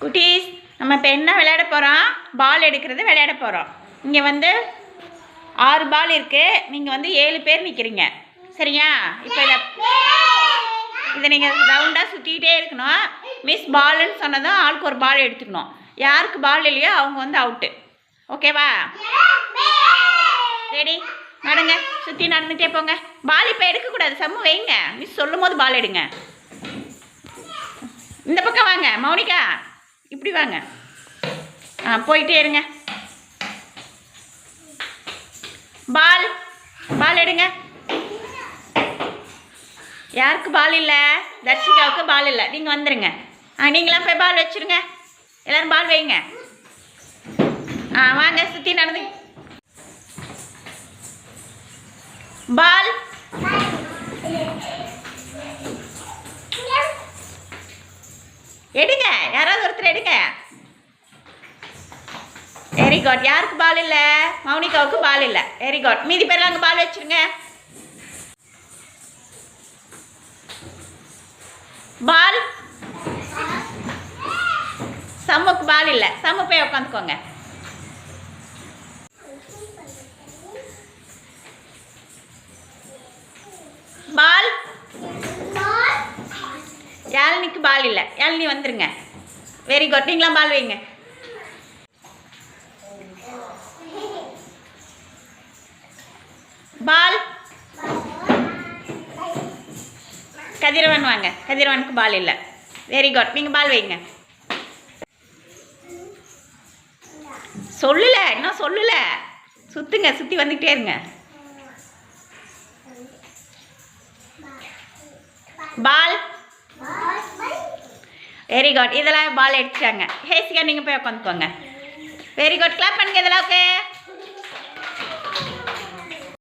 குட்டீஸ், நம்ம இப்போ என்ன விளையாட போகிறோம்? பால் எடுக்கிறது விளையாட போகிறோம். இங்கே வந்து 6 பால் இருக்குது. நீங்கள் வந்து 7 பேர் நிற்கிறீங்க, சரியா? இப்போ இதை நீங்கள் ரவுண்டாக சுற்றிக்கிட்டே இருக்கணும். மிஸ் பால்னு சொன்னதும் ஆளுக்கு ஒரு பால் எடுத்துக்கணும். யாருக்கு பால் இல்லையோ அவங்க வந்து அவுட்டு. ஓகேவா? ரெடி? நடங்க, சுற்றி நடந்துகிட்டே போங்க. பால் இப்போ எடுக்கக்கூடாது, சம்மு வைங்க. மிஸ் சொல்லும் போது பால் எடுங்க. இந்த பக்கம் வாங்க மௌனிகா, இப்படி வாங்க. போயிட்டே இருங்க. பால் பால் எடுங்க. யாருக்கு பால் இல்லை? தர்ஷிகாவுக்கு பால் இல்லை. நீங்கள் வந்துடுங்க. நீங்களாம் போய் பால் வச்சுருங்க. எல்லோரும் பால் வைங்க. வாங்க, சுற்றி நடந்து. பால் எடுங்க, யாராவது ஒருத்தர் எடுங்க. Very good. யாருக்கு பால் இல்லை? மௌனிகாவுக்கு பால் இல்லை. Very good. மீதி பேர் அங்கே பால் வச்சுருங்க. பால் சம்முக்கு பால் இல்லை. சம்மு போய் உட்காந்துக்கோங்க. பால் யாழினிக்கு பால் இல்லை. யாழினி வந்துருங்க. Very good. நீங்களாம் பால் வைங்க. பால் கதிரவன் வாங்க. கதிரவனுக்கு பால் இல்லை. Very good. நீங்கள் பால் வைங்க. சொல்லல, இன்னும் சொல்லல. சுற்றுங்க, சுற்றி வந்துக்கிட்டே இருங்க. பால் வெரி குட். இதெல்லாம் பால் எடுத்துட்டாங்க. ஹேசிகா நீங்கள் போய் உட்காந்துக்கோங்க. Very good. கிளாப் பண்ணுங்க இதெல்லாம். ஓகே.